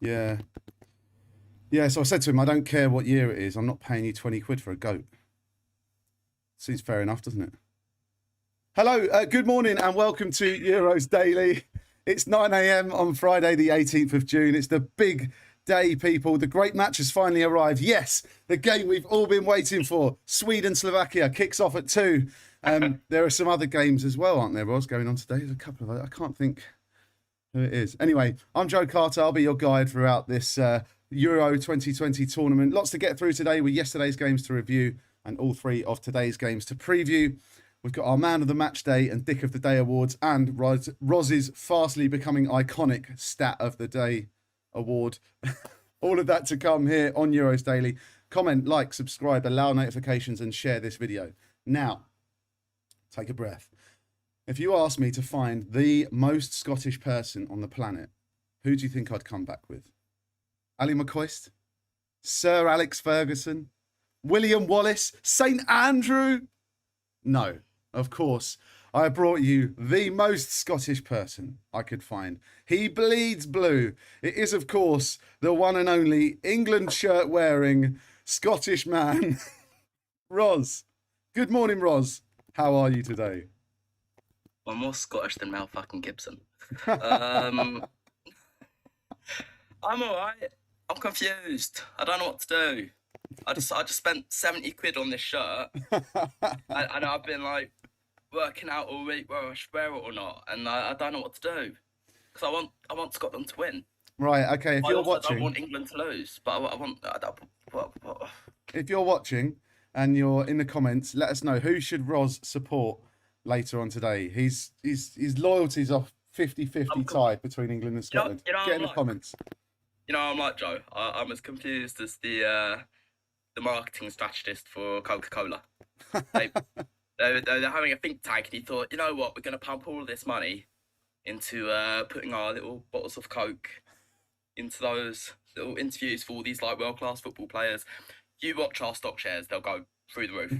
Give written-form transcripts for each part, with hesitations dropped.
Yeah. Yeah, so I said to him, I don't care what year it is. I'm not paying you 20 quid for a goat. Seems fair enough, doesn't it? Hello, good morning and welcome to Euros Daily. It's 9 a.m. on Friday, the 18th of June. It's the big day, people. The great match has finally arrived. Yes, the game we've all been waiting for. Sweden-Slovakia kicks off at 2. There are some other games as well, aren't there, Roz, going on today? There's a couple of, I can't think who it is. Anyway, I'm Joe Carter. I'll be your guide throughout this Euro 2020 tournament. Lots to get through today with yesterday's games to review and all 3 of today's games to preview. We've got our Man of the Match Day and Dick of the Day awards and Roz's fastly becoming iconic Stat of the Day award. All of that to come here on Euros Daily. Comment, like, subscribe, allow notifications and share this video. Now, take a breath. If you asked me to find the most Scottish person on the planet, who do you think I'd come back with? Ali McCoist? Sir Alex Ferguson? William Wallace? St Andrew? No, of course. I brought you the most Scottish person I could find. He bleeds blue. It is, of course, the one and only England shirt wearing Scottish man, Roz. Good morning, Roz. How are you today? I'm more Scottish than Mel fucking Gibson. I'm alright. I'm confused. I don't know what to do. I just spent 70 quid on this shirt. and I've been like working out all week whether I should wear it or not, and I don't know what to do because I want Scotland to win. Right. Okay. If you're watching, I don't want England to lose, but if you're watching and you're in the comments, let us know who should Roz support later on today. His loyalties are 50-50 tied between England and Scotland. Get in the comments. You know, I'm like Joe. I'm as confused as the marketing strategist for Coca-Cola. They're having a think tank, and he thought, you know what, we're going to pump all of this money into putting our little bottles of Coke into those little interviews for all these like world-class football players. You watch our stock shares, they'll go through the roof.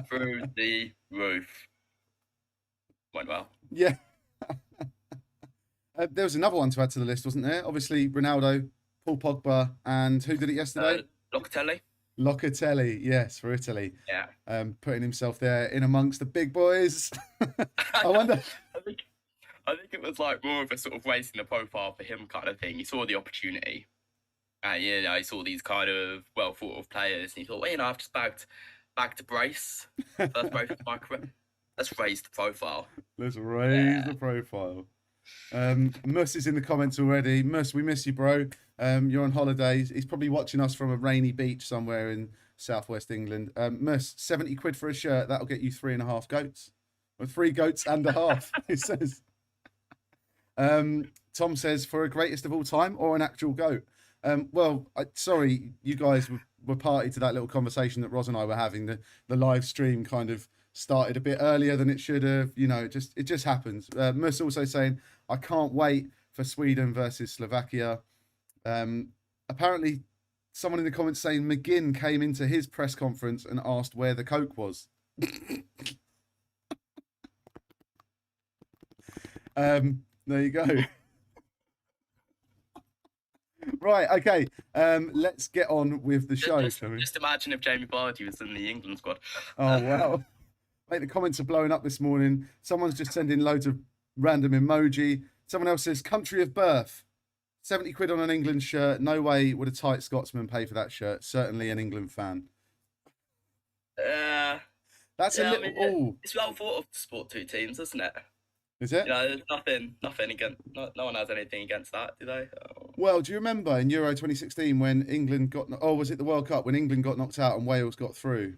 Through the roof. Went well. Yeah. There was another one to add to the list, wasn't there? Obviously, Ronaldo, Paul Pogba, and who did it yesterday? Locatelli, yes, for Italy. Yeah. Putting himself there in amongst the big boys. I wonder. I think it was like more of a sort of raising the profile for him kind of thing. He saw the opportunity. And, you know, he saw these kind of well thought of players, and he thought, well, you know, I've just bagged a brace. First brace of my career. Let's raise the profile. Let's raise the profile. Mus is in the comments already. Mus, we miss you, bro. You're on holidays. He's probably watching us from a rainy beach somewhere in southwest England. Mus, 70 quid for a shirt. That'll get you 3.5 goats. Or 3 goats and a half, he says. Tom says, for a greatest of all time or an actual goat? Sorry, you guys were party to that little conversation that Roz and I were having. The live stream kind of started a bit earlier than it should have. You know, it just happens. Mus also saying, I can't wait for Sweden versus Slovakia. Apparently, someone in the comments saying McGinn came into his press conference and asked where the Coke was. There you go. Right, okay. Let's get on with the show. Just imagine if Jamie Vardy was in the England squad. Oh, wow. Mate, the comments are blowing up this morning. Someone's just sending loads of random emoji. Someone else says, country of birth. 70 quid on an England shirt. No way would a tight Scotsman pay for that shirt. Certainly an England fan. That's a little... I mean, it's well thought of to support 2 teams, isn't it? Is it? You know, there's nothing against... No one has anything against that, do they? Oh. Well, do you remember in Euro 2016 when England got... Oh, was it the World Cup? When England got knocked out and Wales got through?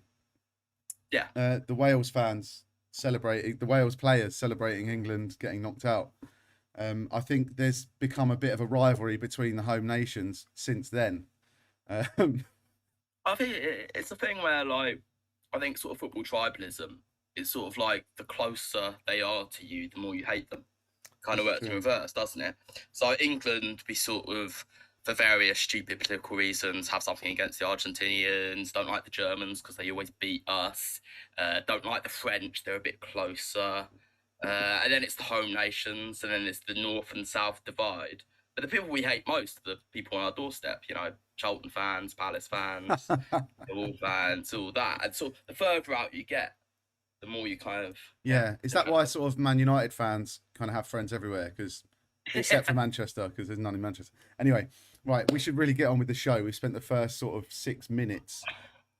Yeah. The Wales fans celebrating... The Wales players celebrating England getting knocked out. I think there's become a bit of a rivalry between the home nations since then. I think it's a thing where, like, I think sort of football tribalism is sort of like the closer they are to you, the more you hate them. Kind of works in reverse, doesn't it? So England, we sort of, for various stupid political reasons, have something against the Argentinians, don't like the Germans because they always beat us, don't like the French, they're a bit closer. And then it's the home nations, and then it's the North and South divide. But the people we hate most are the people on our doorstep, you know, Charlton fans, Palace fans, Liverpool fans, all that. And so the further out you get, the more you kind of... Yeah. Is that why sort of Man United fans kind of have friends everywhere? Because except for Manchester, because there's none in Manchester. Anyway, right, we should really get on with the show. We spent the first sort of 6 minutes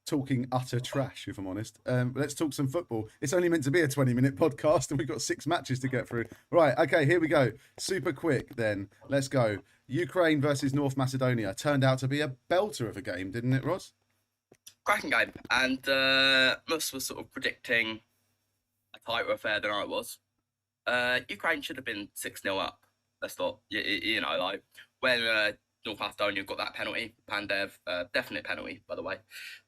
talking utter trash, if I'm honest. Let's talk some football. It's only meant to be a 20-minute podcast, and we've got 6 matches to get through. Right, okay, here we go. Super quick, then. Let's go. Ukraine versus North Macedonia turned out to be a belter of a game, didn't it, Roz? Cracking game. And Mus was sort of predicting a tighter affair than I was. Ukraine should have been 6-0 up. Let's not, you know, like when North Macedonia got that penalty, Pandev, definite penalty, by the way,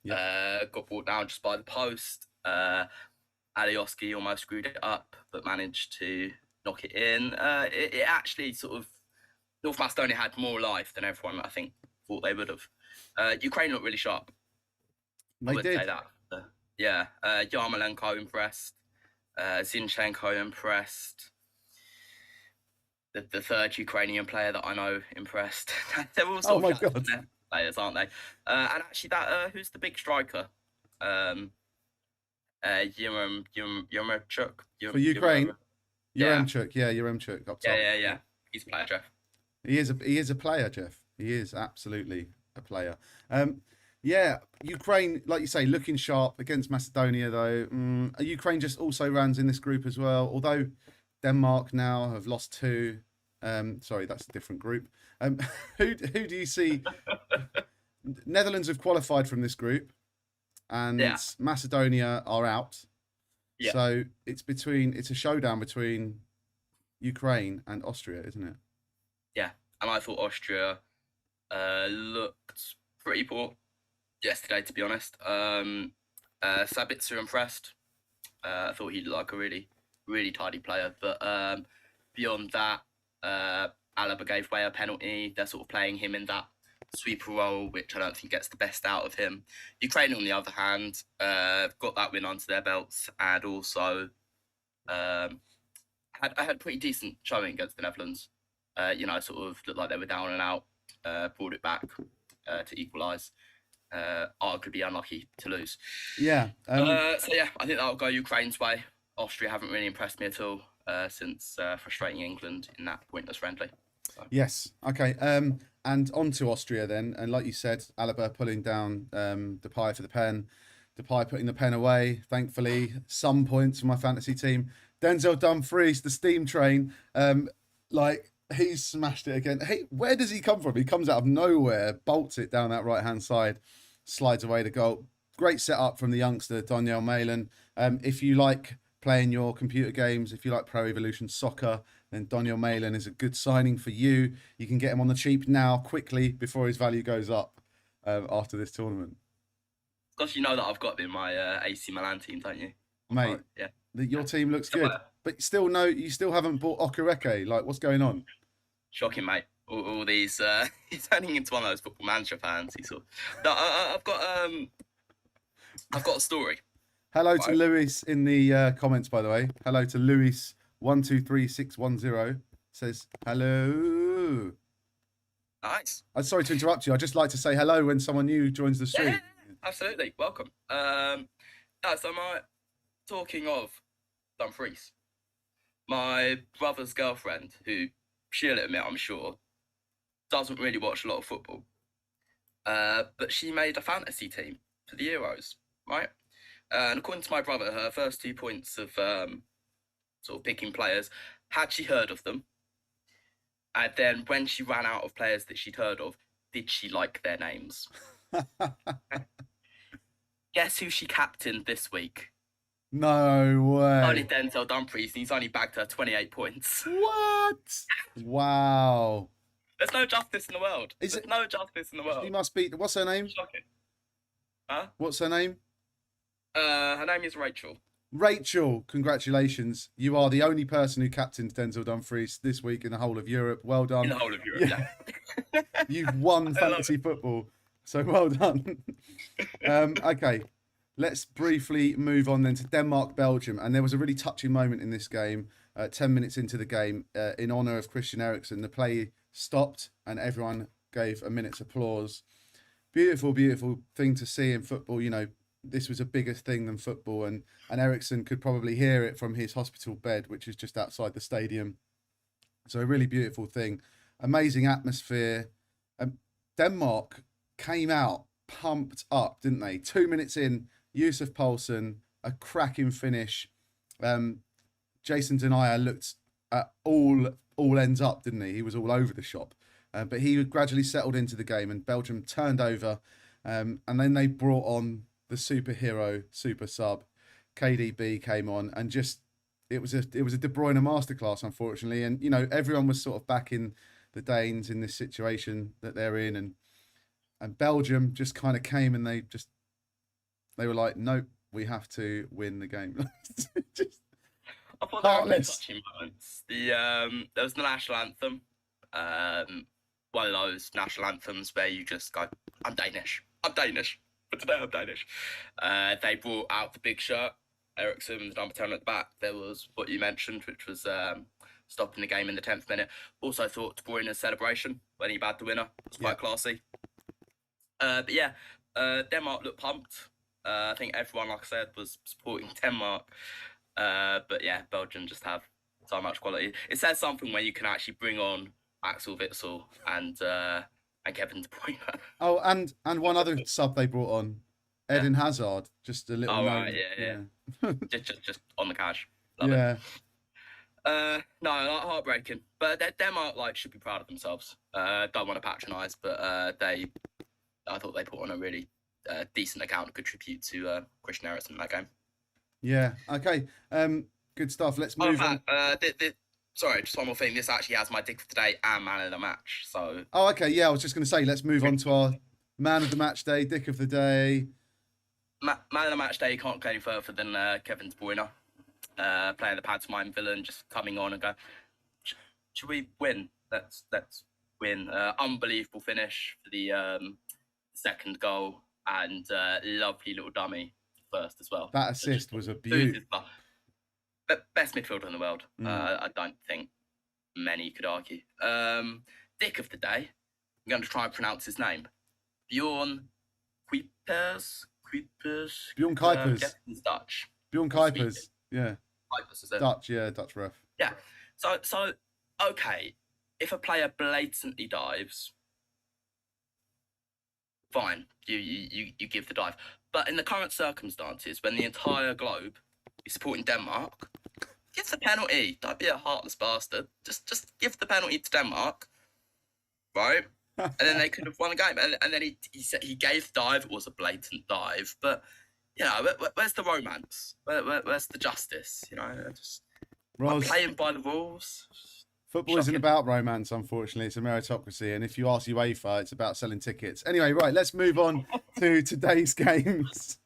got brought down just by the post. Alioski almost screwed it up, but managed to knock it in. It actually sort of, North Macedonia had more life than everyone, I think, thought they would have. Ukraine looked really sharp. They did. Say that. Yarmolenko impressed. Zinchenko impressed. The third Ukrainian player that I know impressed. They're all sort of God. players, aren't they? And actually, that who's the big striker? Yaremchuk. For Ukraine? Yaremchuk, Yaremchuk up top. Yeah. He's a player, Jeff. He is a player, Jeff. He is absolutely a player. Ukraine, like you say, looking sharp against Macedonia, though. Ukraine just also runs in this group as well, although Denmark now have lost 2. Sorry, that's a different group. Who do you see? Netherlands have qualified from this group, and Macedonia are out. Yeah. So it's a showdown between Ukraine and Austria, isn't it? Yeah, and I thought Austria looked pretty poor yesterday, to be honest. Sabitzer impressed. I thought he looked like a really, really tidy player. But beyond that, Alaba gave away a penalty. They're sort of playing him in that sweeper role, which I don't think gets the best out of him. Ukraine, on the other hand, got that win onto their belts, and also had pretty decent showing against the Netherlands. Sort of looked like they were down and out, brought it back to equalise. Arguably unlucky to lose. Yeah. I think that'll go Ukraine's way. Austria haven't really impressed me at all since frustrating England in that pointless friendly. So. Yes. Okay. And on to Austria then. And like you said, Alaba pulling down Depay for the pen. Depay putting the pen away. Thankfully, some points for my fantasy team. Denzel Dumfries, the steam train. He's smashed it again. Hey, where does he come from? He comes out of nowhere, bolts it down that right-hand side, slides away the goal. Great setup from the youngster, Daniel Malin. If you like playing your computer games, if you like Pro Evolution Soccer, then Daniel Malin is a good signing for you. You can get him on the cheap now, quickly, before his value goes up after this tournament. Because you know that I've got him in my AC Milan team, don't you? Mate, yeah. Your team looks good. But you still haven't bought Okereke. Like, what's going on? Shocking, mate. All these, he's turning into one of those Football Manager fans. I've got a story. Hello to Lewis in the comments, by the way. Hello to Lewis 123610 says hello. Nice. I'm sorry to interrupt you. I just like to say hello when someone new joins the stream. Yeah, absolutely. Welcome. Talking of Dumfries, my brother's girlfriend, who she'll admit, I'm sure, doesn't really watch a lot of football, but she made a fantasy team for the Euros, right? And according to my brother, her first 2 points of sort of picking players, had she heard of them? And then when she ran out of players that she'd heard of, did she like their names? Guess who she captained this week? No way. Only Denzel Dumfries, and he's only bagged her 28 points. What? Wow. There's no justice in the world. No justice in the world. She must be. What's her name? Shocking. Huh? What's her name? Her name is Rachel. Rachel, congratulations. You are the only person who captained Denzel Dumfries this week in the whole of Europe. Well done. In the whole of Europe, yeah. You've won fantasy football. So well done. Okay. let's briefly move on then to Denmark, Belgium. And there was a really touching moment in this game, 10 minutes into the game, in honour of Christian Eriksen. The play stopped and everyone gave a minute's applause. Beautiful, beautiful thing to see in football. You know, this was a bigger thing than football, and Eriksen could probably hear it from his hospital bed, which is just outside the stadium. So a really beautiful thing. Amazing atmosphere. Denmark came out pumped up, didn't they? 2 minutes in, Yusuf Poulsen, a cracking finish. Jason Denayer looked at all ends up, didn't he? He was all over the shop. But he gradually settled into the game, and Belgium turned over. And then they brought on the superhero, super sub. KDB came on, and just it was a De Bruyne masterclass, unfortunately. And you know, everyone was sort of backing the Danes in this situation that they're in, and Belgium just kind of came and they were like, nope, we have to win the game. Just I thought there were really touching moments. There was the national anthem. One of those national anthems where you just go, I'm Danish. But today I'm Danish. They brought out the big shirt, Eriksen, the number 10 at the back. There was what you mentioned, which was stopping the game in the 10th minute. Also thought De Bruyne's celebration when he bagged the winner was quite classy. But yeah, Denmark looked pumped. I think everyone, like I said, was supporting Denmark. But yeah, Belgium just have so much quality. It says something when you can actually bring on Axel Witsel and Kevin De Bruyne. Oh, and one other sub they brought on, Eden Hazard. Just a little. Oh right, yeah. just on the cash. Love yeah. It. No, like, heartbreaking. But Denmark should be proud of themselves. Don't want to patronise, but I thought they put on a really decent account, good tribute to Christian Eriksen in that game. Yeah. Okay. Good stuff. Let's move on. Sorry, just one more thing. This actually has my dick of the day and man of the match. So. Oh, okay. Yeah, I was just going to say, let's move on to our man of the match day, dick of the day. Man of the match day can't go any further than Kevin De Bruyne, playing the pantomime villain, just coming on and go, should we win? Let's win. Unbelievable finish for the second goal, and lovely little dummy first as well. That assist was a beauty. Best midfielder in the world. I don't think many could argue. Dick of the day, I'm going to try and pronounce his name. Bjorn Kuipers. Bjorn Kuipers. He's Dutch. Bjorn Kuipers. Yeah. Kuipers, is it? Dutch, yeah, Dutch ref. Yeah. So okay, if a player blatantly dives, fine, you give the dive. But in the current circumstances, when the entire globe is supporting Denmark, give the penalty. Don't be a heartless bastard. Just give the penalty to Denmark, right? And then they could have won the game. And then he said he gave the dive. It was a blatant dive, but you know, where's the romance? Where's the justice? You know, just Roz, playing by the rules. Football isn't about romance, unfortunately. It's a meritocracy. And if you ask UEFA, it's about selling tickets. Anyway, right, let's move on to today's games.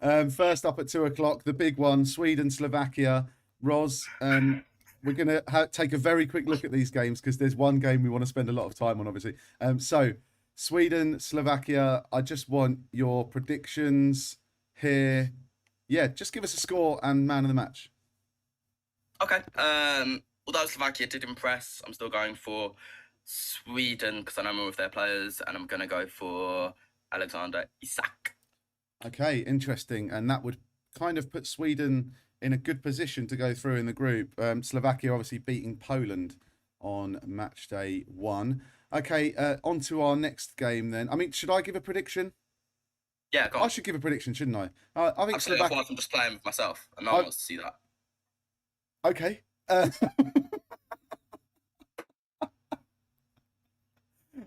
First up at 2:00, the big one, Sweden, Slovakia. Roz, we're going to take a very quick look at these games because there's one game we want to spend a lot of time on, obviously. So, Sweden, Slovakia, I just want your predictions here. Yeah, just give us a score and man of the match. Okay. Although Slovakia did impress, I'm still going for Sweden because I know more of their players, and I'm going to go for Alexander Isak. Okay, interesting. And that would kind of put Sweden in a good position to go through in the group. Slovakia obviously beating Poland on match day 1. Okay, on to our next game then. I mean, should I give a prediction? Yeah, go on. I should give a prediction, shouldn't I? I think Slovakia. I'm just playing with myself, and no one wants to see that. Okay.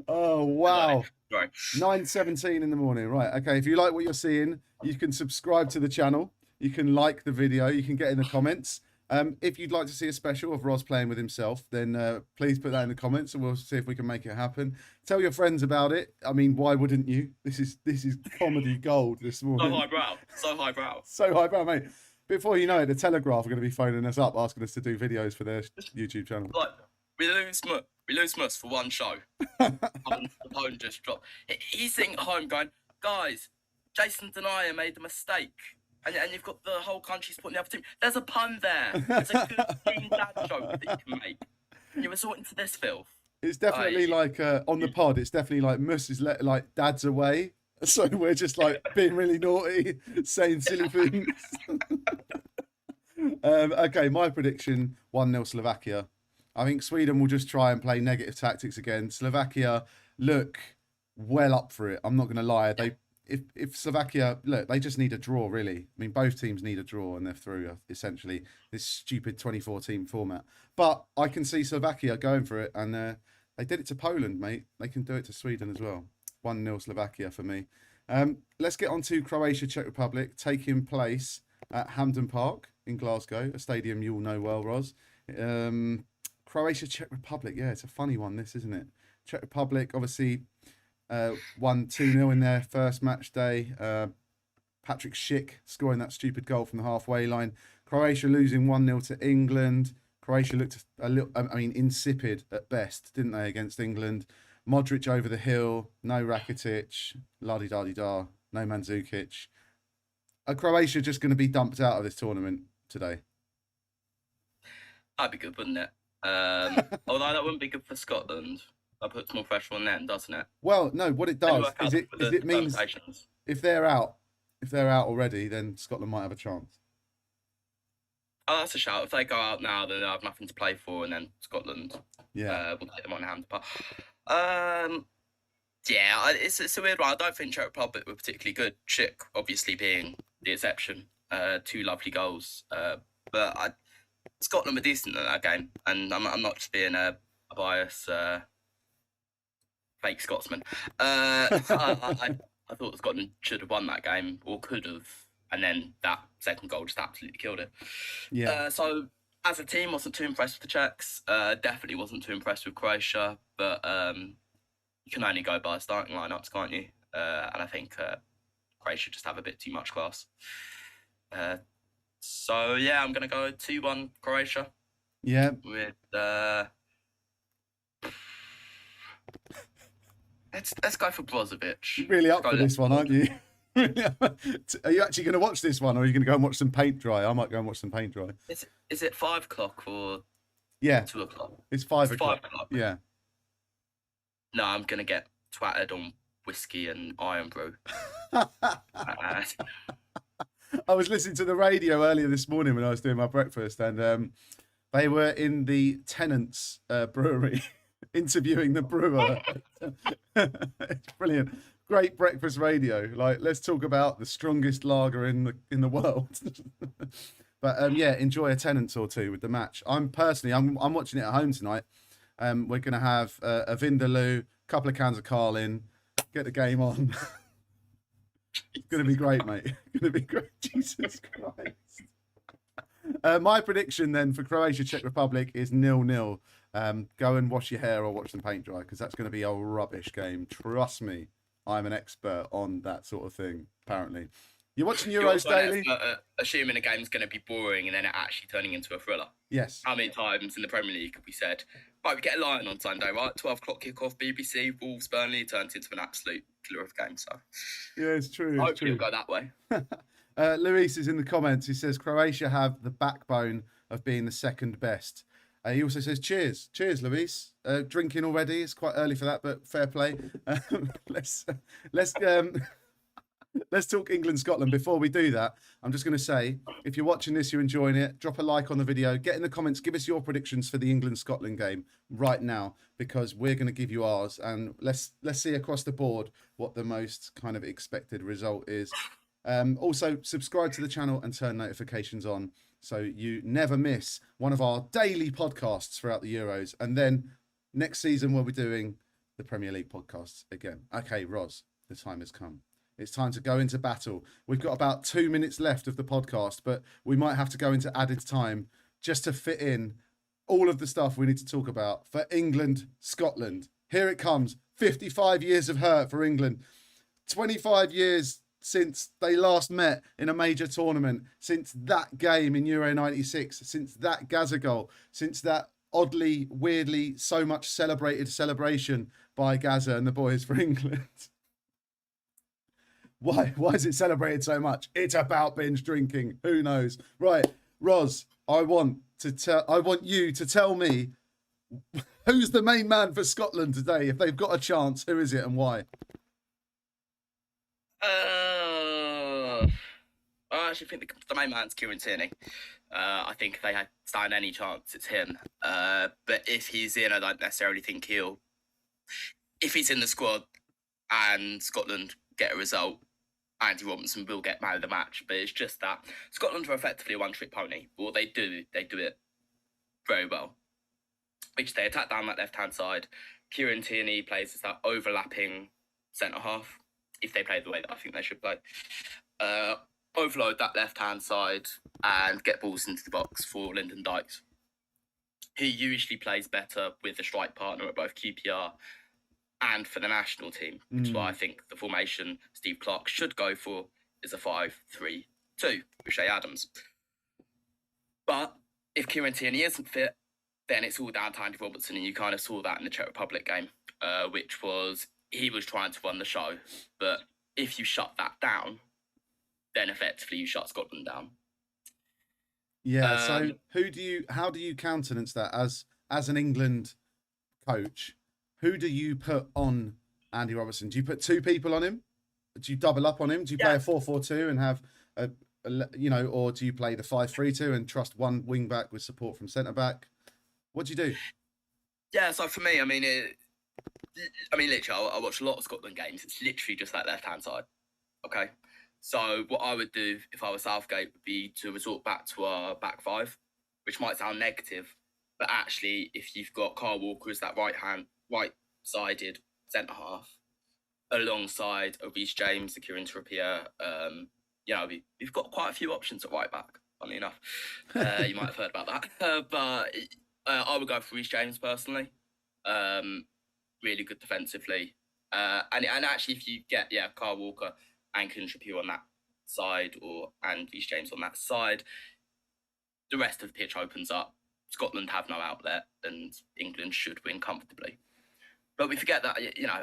Oh, wow. Right. 9:17 in the morning. Right. Okay. If you like what you're seeing, you can subscribe to the channel. You can like the video. You can get in the comments. If you'd like to see a special of Roz playing with himself, then please put that in the comments and we'll see if we can make it happen. Tell your friends about it. I mean, why wouldn't you? This is comedy gold this morning. So highbrow. So highbrow, mate. Before you know it, the Telegraph are going to be phoning us up, asking us to do videos for their YouTube channel. Like, we lose Mus for one show. The phone just dropped. He's sitting at home going, guys, Jason Denayer made a mistake. And you've got the whole country supporting the other team. There's a pun there. There's a good team dad joke that you can make. And you're resorting to this filth. It's definitely like on the pod. It's definitely like Mus is like dad's away, so we're just like being really naughty, saying silly things. Okay, my prediction: 1-0 Slovakia. I think Sweden will just try and play negative tactics again. Slovakia look well up for it. I'm not going to lie. If Slovakia, look, they just need a draw, really. I mean, both teams need a draw and they're through, essentially, this stupid 24-team format. But I can see Slovakia going for it, and they did it to Poland, mate. They can do it to Sweden as well. 1-0 Slovakia for me. Let's get on to Croatia, Czech Republic, taking place at Hampden Park in Glasgow, a stadium you'll know well, Roz. Croatia, Czech Republic, yeah, it's a funny one, this, isn't it? Czech Republic, obviously... won 2-0 in their first match day. Patrick Schick scoring that stupid goal from the halfway line. Croatia losing 1-0 to England. Croatia looked a little, insipid at best, didn't they, against England? Modric over the hill, no Rakitic, la-di-da-di-da, no Mandzukic. Are Croatia just going to be dumped out of this tournament today? That'd be good, wouldn't it? Although that wouldn't be good for Scotland. That puts more pressure on them, doesn't it? Well, no. What it does is it means if they're out already, then Scotland might have a chance. Oh, that's a shout. If they go out now, then they'll have nothing to play for, and then Scotland, will take them on hand. But it's a weird one. I don't think Czech Republic were particularly good. Czech, obviously, being the exception. 2 lovely goals, but Scotland were decent in that game, and I'm not just being a bias. Fake Scotsman. I thought Scotland should have won that game, or could have, and then that second goal just absolutely killed it. Yeah. So as a team, wasn't too impressed with the Czechs. Definitely wasn't too impressed with Croatia, but you can only go by starting lineups, can't you? And I think Croatia just have a bit too much class. So yeah, I'm gonna go 2-1 Croatia. Yeah. With Let's go for Brozovic. You're really up for this one, aren't you? Are you actually going to watch this one, or are you going to go and watch some paint dry? I might go and watch some paint dry. Is it 5 o'clock or 2 o'clock? It's 5 o'clock. 5 o'clock. Yeah. No, I'm going to get twatted on whiskey and iron brew. I was listening to the radio earlier this morning when I was doing my breakfast, and they were in the Tennant's brewery. Interviewing the brewer. It's brilliant. Great breakfast radio. Like, let's talk about the strongest lager in the world. But enjoy a Tennent's or two with the match. I'm watching it at home tonight. We're gonna have a Vindaloo, a couple of cans of Carlin, get the game on. It's gonna be great, mate. It's gonna be great. Jesus Christ. My prediction then for Croatia, Czech Republic is 0-0. Go and wash your hair or watch them paint dry, because that's going to be a rubbish game. Trust me, I'm an expert on that sort of thing, apparently. You're watching Euros daily? Assuming a game's going to be boring and then it actually turning into a thriller. Yes. How many times in the Premier League have we said, right, we get a Lion on Sunday, right? 12 o'clock kickoff, BBC, Wolves, Burnley, turns into an absolute killer of a game. So yeah, it's true. I hope it'll go that way. Luis is in the comments. He says Croatia have the backbone of being the second best. He also says, cheers, Luis. Drinking already. It's quite early for that, but fair play. Let's talk England, Scotland. Before we do that, I'm just going to say, if you're watching this, you're enjoying it, drop a like on the video, get in the comments, give us your predictions for the England-Scotland game right now, because we're going to give you ours, and let's see across the board what the most kind of expected result is. Also, subscribe to the channel and turn notifications on, so you never miss one of our daily podcasts throughout the Euros. And then next season, we'll be doing the Premier League podcasts again. Okay, Roz, the time has come. It's time to go into battle. We've got about 2 minutes left of the podcast, but we might have to go into added time just to fit in all of the stuff we need to talk about for England, Scotland. Here it comes. 55 years of hurt for England. 25 years since they last met in a major tournament, since that game in Euro 96, since that Gaza goal, since that oddly, weirdly, so much celebrated celebration by Gaza and the boys for England. Why is it celebrated so much? It's about binge drinking. Who knows? Right, Roz, I want you to tell me who's the main man for Scotland today. If they've got a chance, who is it and why? I actually think the main man's Kieran Tierney. I think if they had stand any chance, it's him. But if he's in, I don't necessarily think he'll. If he's in the squad and Scotland get a result, Andy Robertson will get man of the match. But it's just that Scotland are effectively a one-trick pony. What they do it very well. Which they attack down that left-hand side. Kieran Tierney plays as that overlapping centre-half, if they play the way that I think they should play. Overload that left-hand side and get balls into the box for Lyndon Dykes. He usually plays better with a strike partner at both QPR and for the national team, which is why I think the formation Steve Clarke should go for is a 5-3-2 with Shay Adams. But if Kieran Tierney isn't fit, then it's all down to Andy Robertson, and you kind of saw that in the Czech Republic game, which was he was trying to run the show, but if you shut that down, then effectively you shut Scotland down. Yeah. So how do you countenance that as an England coach? Who do you put on Andy Robertson? Do you put two people on him? Do you double up on him? Do you play a 4-4-2 and have or do you play the 5-3-2 and trust one wing back with support from centre back? What do you do? Yeah, so for me, literally, I watch a lot of Scotland games. It's literally just that left-hand side. Okay. So what I would do if I was Southgate would be to resort back to our back five, which might sound negative, but actually, if you've got Kyle Walker as that right-sided centre half, alongside Reece James, the Kieran Trippier, we've got quite a few options at right back. Funny enough, you might have heard about that, but I would go for Reece James personally. Really good defensively, and actually, if you get Kyle Walker and Kieran Trippier on that side, and Reece James on that side, the rest of the pitch opens up. Scotland have no outlet, and England should win comfortably. But we forget that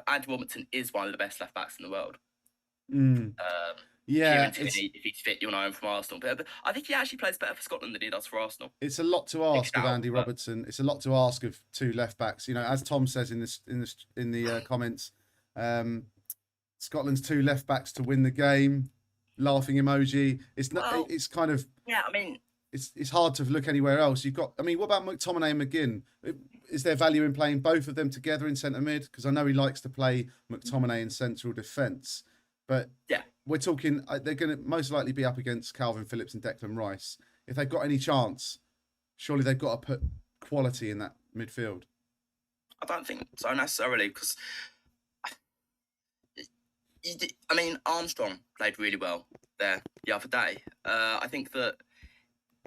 Andy Robertson is one of the best left backs in the world. Kieran Tierney, if he's fit, you'll know him from Arsenal. But I think he actually plays better for Scotland than he does for Arsenal. It's a lot to ask of Andy Robertson. It's a lot to ask of two left backs. As Tom says in the comments, Scotland's two left backs to win the game. Laughing emoji. It's not. Well, it's kind of. Yeah, it's hard to look anywhere else. You've got. What about McTominay and McGinn? Is there value in playing both of them together in centre mid? Because I know he likes to play McTominay in central defence. But we're talking. They're going to most likely be up against Calvin Phillips and Declan Rice. If they've got any chance, surely they've got to put quality in that midfield. I don't think so necessarily, because Armstrong played really well there the other day. I think that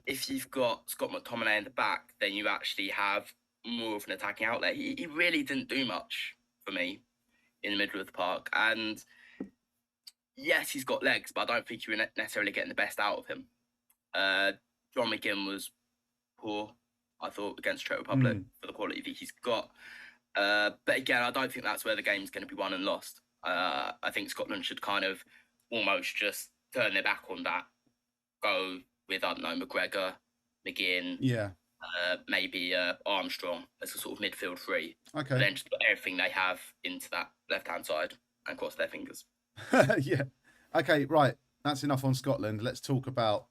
if you've got Scott McTominay in the back, then you actually have more of an attacking outlet. He really didn't do much for me in the middle of the park. And yes, he's got legs, but I don't think you were necessarily getting the best out of him. John McGinn was poor, I thought, against Czech Republic for the quality that he's got. But again, I don't think that's where the game's going to be won and lost. I think Scotland should kind of almost just turn their back on that. Go with, McGregor, McGinn, maybe Armstrong as a sort of midfield three. Okay. But then just put everything they have into that left-hand side and cross their fingers. Yeah. Okay, right. That's enough on Scotland. Let's talk about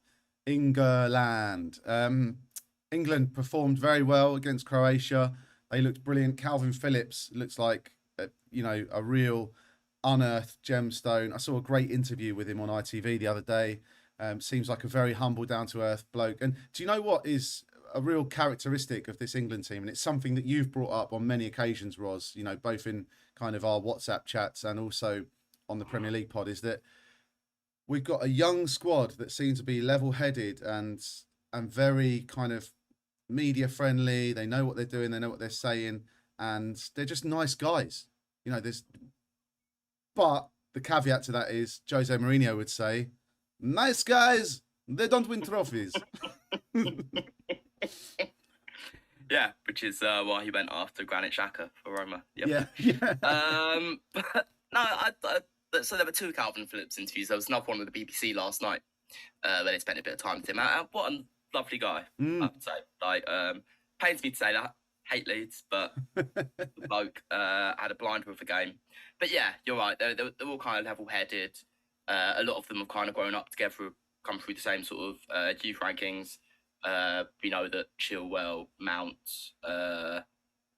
England. England performed very well against Croatia. They looked brilliant. Calvin Phillips looks like, a real unearthed gemstone. I saw a great interview with him on ITV the other day. Seems like a very humble, down-to-earth bloke. And do you know what is a real characteristic of this England team? And it's something that you've brought up on many occasions, Roz, both in kind of our WhatsApp chats and also on the Premier League pod, is that we've got a young squad that seems to be level-headed and very kind of media-friendly. They know what they're doing. They know what they're saying. And they're just nice guys. But the caveat to that is, Jose Mourinho would say, nice guys, they don't win trophies. Yeah, which is why he went after Granit Xhaka for Roma. Yep. Yeah. But no, so there were 2 Calvin Phillips interviews. There was another one with the BBC last night where they spent a bit of time with him. What a lovely guy, I have to say. Like, pains me to say that. Hate Leeds, but the bloke had a blinder of a game. But yeah, you're right. They're all kind of level-headed. A lot of them have kind of grown up together, come through the same sort of youth rankings. We know that Chilwell, Mount,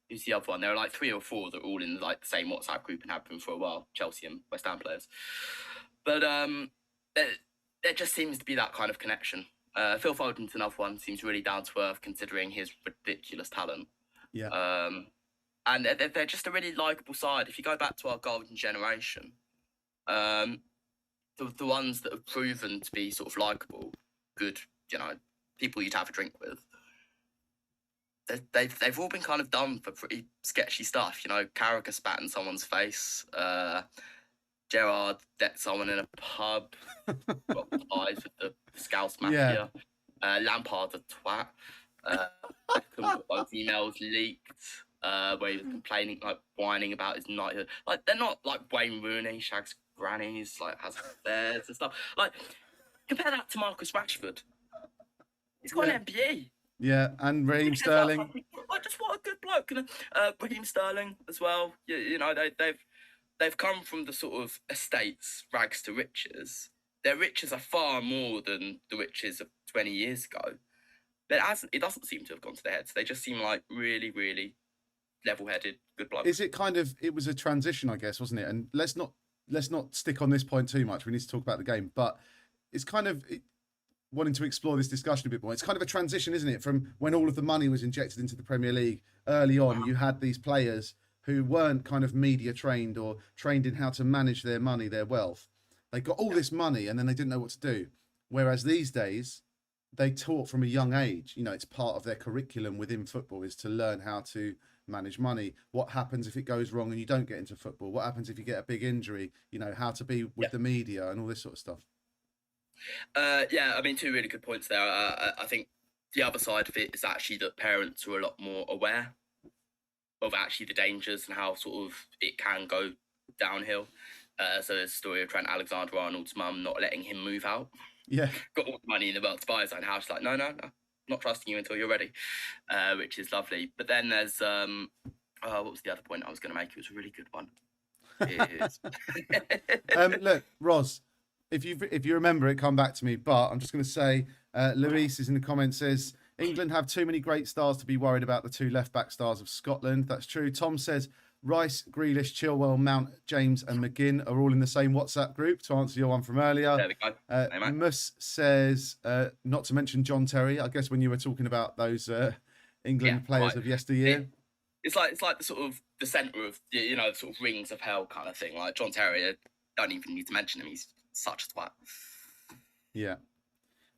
who's the other one? There are like 3 or 4 that are all in like the same WhatsApp group and have been for a while. Chelsea and West Ham players. But there just seems to be that kind of connection. Phil Foden's another one. Seems really down to earth considering his ridiculous talent. Yeah. And they're just a really likeable side. If you go back to our golden generation, the ones that have proven to be sort of likeable, good, people you'd have a drink with, they've all been kind of done for pretty sketchy stuff. Carragher spat in someone's face. Gerrard decked someone in a pub. Got ties with the Scouse Mafia. Yeah. Lampard a twat. Got those emails leaked where he was complaining, like whining about his knighthood. Like, they're not like Wayne Rooney, shags grannies, like has affairs and stuff. Like, compare that to Marcus Rashford. He's got an MBE. Yeah, and Raheem Sterling. Like, just what a good bloke. And Raheem Sterling as well. They've come from the sort of estates, rags to riches. Their riches are far more than the riches of 20 years ago. But it doesn't seem to have gone to their heads. They just seem like really, really level-headed, good blokes. Is it kind of, it was a transition, I guess, wasn't it? And let's not stick on this point too much. We need to talk about the game. But it's kind of wanting to explore this discussion a bit more. It's kind of a transition, isn't it? From when all of the money was injected into the Premier League early on, you had these players who weren't kind of media trained or trained in how to manage their money, their wealth. They got all this money and then they didn't know what to do. Whereas these days, they taught from a young age. It's part of their curriculum within football is to learn how to manage money. What happens if it goes wrong and you don't get into football? What happens if you get a big injury? How to be with the media and all this sort of stuff. Yeah, I mean, 2 really good points there. I think the other side of it is actually that parents are a lot more aware of actually the dangers and how sort of it can go downhill. So there's a story of Trent Alexander-Arnold's mum not letting him move out. Yeah. Got all the money in the world to buy his own house. Like, no, not trusting you until you're ready, which is lovely. But then there's, what was the other point I was going to make? It was a really good one. Look, Roz, if you remember it, come back to me. But I'm just going to say, Luis is in the comments, says, England have too many great stars to be worried about the 2 left-back stars of Scotland. That's true. Tom says, Rice, Grealish, Chilwell, Mount, James and McGinn are all in the same WhatsApp group, to answer your one from earlier. There we go. Mus says, not to mention John Terry, I guess when you were talking about those England players of yesteryear. It's like the sort of the centre of, the sort of rings of hell kind of thing. Like John Terry, don't even need to mention him. He's such a twat. Yeah.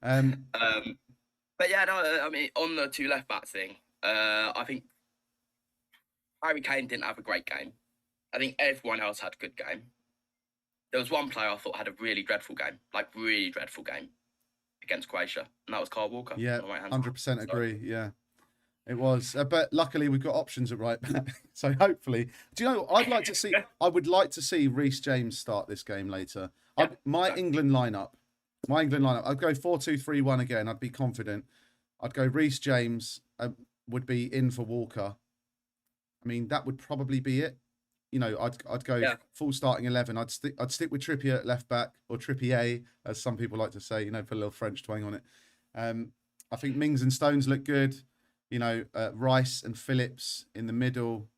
But yeah, no, I mean, on the 2 left-backs thing, I think Harry Kane didn't have a great game. I think everyone else had a good game. There was one player I thought had a really dreadful game, against Croatia, and that was Kyle Walker. Yeah, 100% agree. Yeah, it was. But luckily, we've got options at right back. So hopefully, do you know? I would like to see Reece James start this game later. My England lineup. I'd go 4-2-3-1 again. I'd be confident. I'd go Reece James would be in for Walker. I mean, that would probably be it. I'd go full starting 11. I'd stick with Trippier at left back, or Trippier, as some people like to say. Put a little French twang on it. I think Mings and Stones look good. Rice and Phillips in the middle.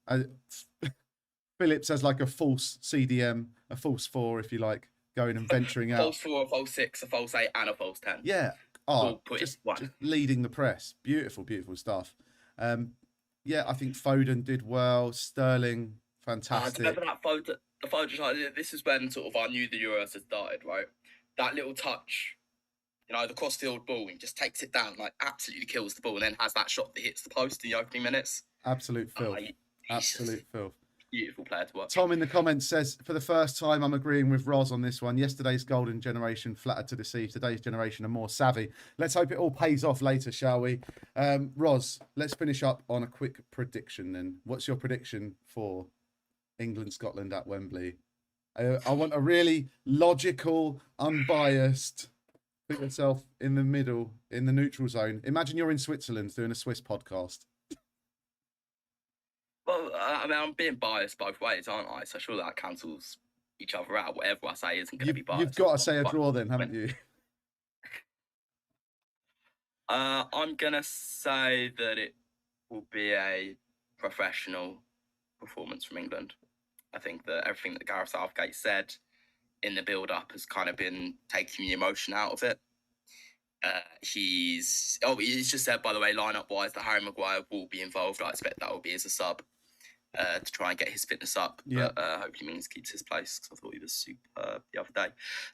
Phillips as like a false CDM, a false 4, if you like, going and venturing out. False 4, a false 6, a false 8, and a false 10. Yeah. Just leading the press. Beautiful, beautiful stuff. Yeah, I think Foden did well. Sterling, fantastic. Remember that the Foden shot? This is when sort of I knew the Euros had started, right? That little touch, the cross-field ball, he just takes it down, like absolutely kills the ball, and then has that shot that hits the post in the opening minutes. Absolute filth. Absolute filth. Beautiful player to watch. Tom in the comments says, for the first time, I'm agreeing with Roz on this one. Yesterday's golden generation flattered to deceive. Today's generation are more savvy. Let's hope it all pays off later, shall we? Roz, let's finish up on a quick prediction then. What's your prediction for England-Scotland at Wembley? I want a really logical, unbiased. Put yourself in the middle, in the neutral zone. Imagine you're in Switzerland doing a Swiss podcast. Well, I mean, I'm being biased both ways, aren't I? So sure that cancels each other out. Whatever I say isn't going to be biased. You've got to say a draw then, haven't you? I'm going to say that it will be a professional performance from England. I think that everything that Gareth Southgate said in the build-up has kind of been taking the emotion out of it. He's just said, by the way, line-up-wise, that Harry Maguire will be involved. I expect that will be as a sub to try and get his fitness up. Yeah. But hopefully Mings keeps his place, because I thought he was superb the other day.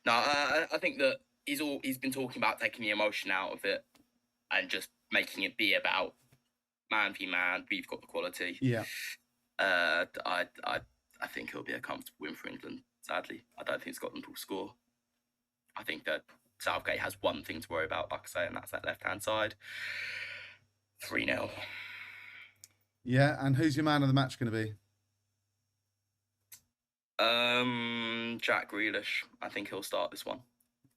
No, I think that he's been talking about taking the emotion out of it and just making it be about man v man. We've got the quality. Yeah. I think it'll be a comfortable win for England. Sadly, I don't think Scotland will score. I think that Southgate has one thing to worry about, like I say, and that's that left-hand side. 3-0. Yeah, and who's your man of the match going to be? Jack Grealish. I think he'll start this one.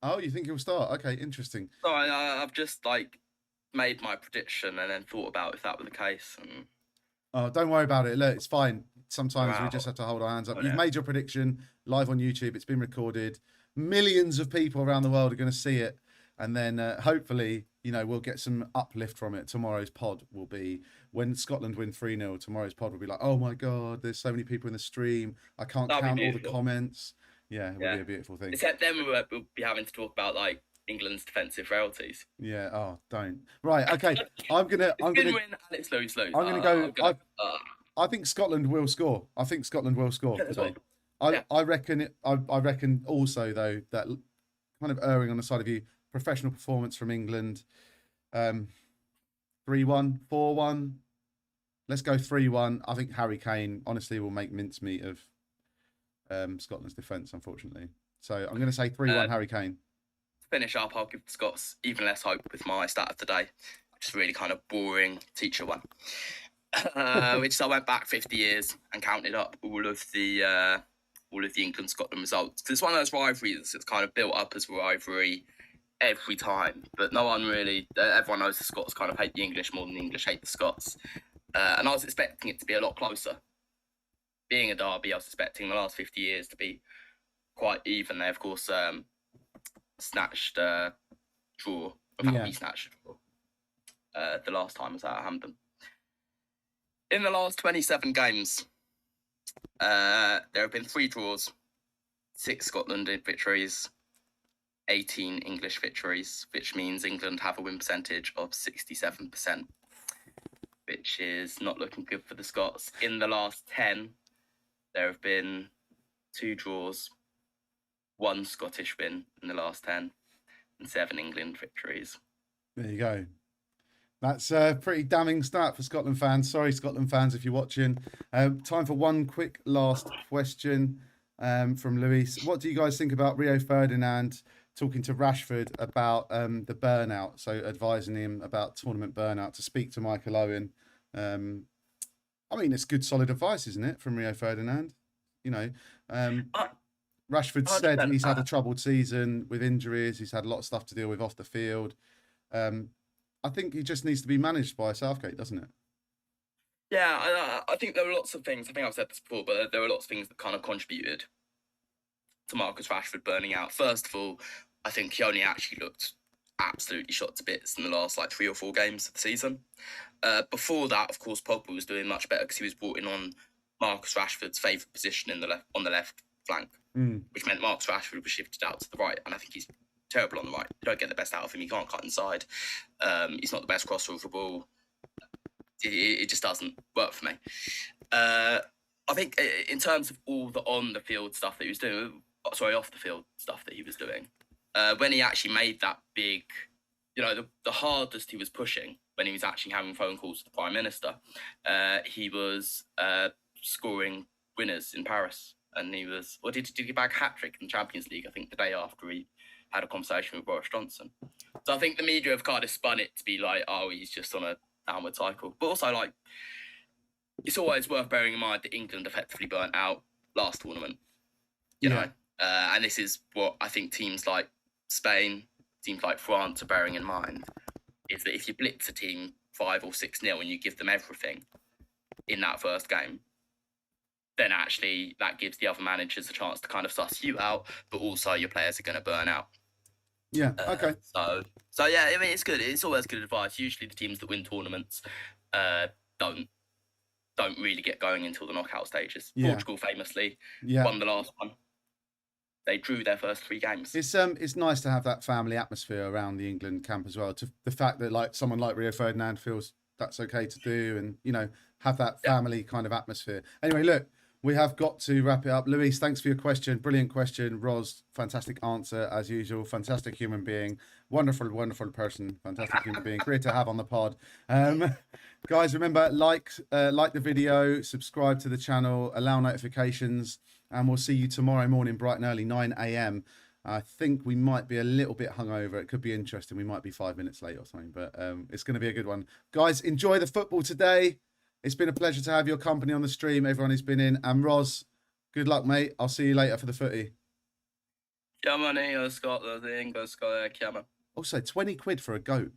Oh, you think he'll start? Okay, interesting. So I've just made my prediction and then thought about if that were the case. And oh, don't worry about it. Look, it's fine. Sometimes we just have to hold our hands up. You've made your prediction live on YouTube. It's been recorded. Millions of people around the world are going to see it. And then hopefully, we'll get some uplift from it. Tomorrow's pod will be, when Scotland win 3-0, tomorrow's pod will be like, oh my God, there's so many people in the stream. I can't count all the comments. Yeah, it will be a beautiful thing. Except then we'll be having to talk about England's defensive frailties. Yeah. Oh, don't. Right. Okay. I'm gonna win and it's lose. I'm gonna go. I think Scotland will score. Today. I reckon. I reckon also though that kind of erring on the side of you, professional performance from England. 3-1, 4-1. Let's go 3-1. I think Harry Kane honestly will make mincemeat of Scotland's defence, unfortunately. So I'm going to say 3-1 Harry Kane. To finish up, I'll give the Scots even less hope with my stat of today. Just really kind of boring teacher one. Which is I went back 50 years and counted up all of the England-Scotland results. Because it's one of those rivalries that's kind of built up as a rivalry every time. But no one really, everyone knows the Scots kind of hate the English more than the English hate the Scots. And I was expecting it to be a lot closer. Being a derby, I was expecting the last 50 years to be quite even. They, of course, snatched a draw. We snatched a draw. The last time was at Hampden. In the last 27 games, there have been 3 draws, 6 Scotland victories, 18 English victories, which means England have a win percentage of 67%, which is not looking good for the Scots. In the last 10, there have been 2 draws, 1 Scottish win in the last 10, and 7 England victories. There you go. That's a pretty damning start for Scotland fans. Sorry, Scotland fans, if you're watching. Time for one quick last question from Luis. What do you guys think about Rio Ferdinand talking to Rashford about the burnout? So advising him about tournament burnout, to speak to Michael Owen. I mean, it's good, solid advice, isn't it, from Rio Ferdinand? Rashford said he's had a troubled season with injuries. He's had a lot of stuff to deal with off the field. I think he just needs to be managed by Southgate, doesn't it? Yeah, I think there were lots of things. I think I've said this before, but there were lots of things that kind of contributed to Marcus Rashford burning out. First of all, I think he only actually looked absolutely shot to bits in the last 3 or 4 games of the season. Before that, of course, Pogba was doing much better because he was brought in on Marcus Rashford's favourite position on the left flank, which meant Marcus Rashford was shifted out to the right, and I think he's terrible on the right. You don't get the best out of him. He can't cut inside. He's not the best crosser of the ball. It just doesn't work for me. I think in terms of all the on-the-field stuff that he was doing, off-the-field stuff that he was doing, when he actually made that big, the hardest he was pushing, when he was actually having phone calls to the Prime Minister, he was scoring winners in Paris. And he was, did he bag a hat-trick in the Champions League, I think, the day after he had a conversation with Boris Johnson. So I think the media have kind of spun it to be he's just on a downward cycle. But also, it's always worth bearing in mind that England effectively burnt out last tournament. you know. And this is what I think teams like Spain, teams like France are bearing in mind, is that if you blitz a team 5 or 6-0 and you give them everything in that first game, then actually that gives the other managers a chance to kind of suss you out, but also your players are going to burn out. Yeah. Okay. So yeah, I mean, it's good. It's always good advice. Usually the teams that win tournaments don't really get going until the knockout stages. Yeah. Portugal famously won the last one. They drew their first 3 games. It's nice to have that family atmosphere around the England camp as well. To the fact that like someone like Rio Ferdinand feels that's okay to do, and you know, have that family kind of atmosphere. Anyway, look, we have got to wrap it up. Luis, thanks for your question. Brilliant question. Roz, fantastic answer as usual. Fantastic human being. Wonderful, wonderful person. Fantastic human being. Great to have on the pod. Guys, remember, like the video, subscribe to the channel, allow notifications, and we'll see you tomorrow morning, bright and early, 9 a.m. I think we might be a little bit hungover. It could be interesting. We might be 5 minutes late or something, but it's going to be a good one. Guys, enjoy the football today. It's been a pleasure to have your company on the stream, everyone who's been in. And Roz, good luck, mate. I'll see you later for the footy. Ja, man, jag ska the thing, jag ska Also, 20 quid for a goat.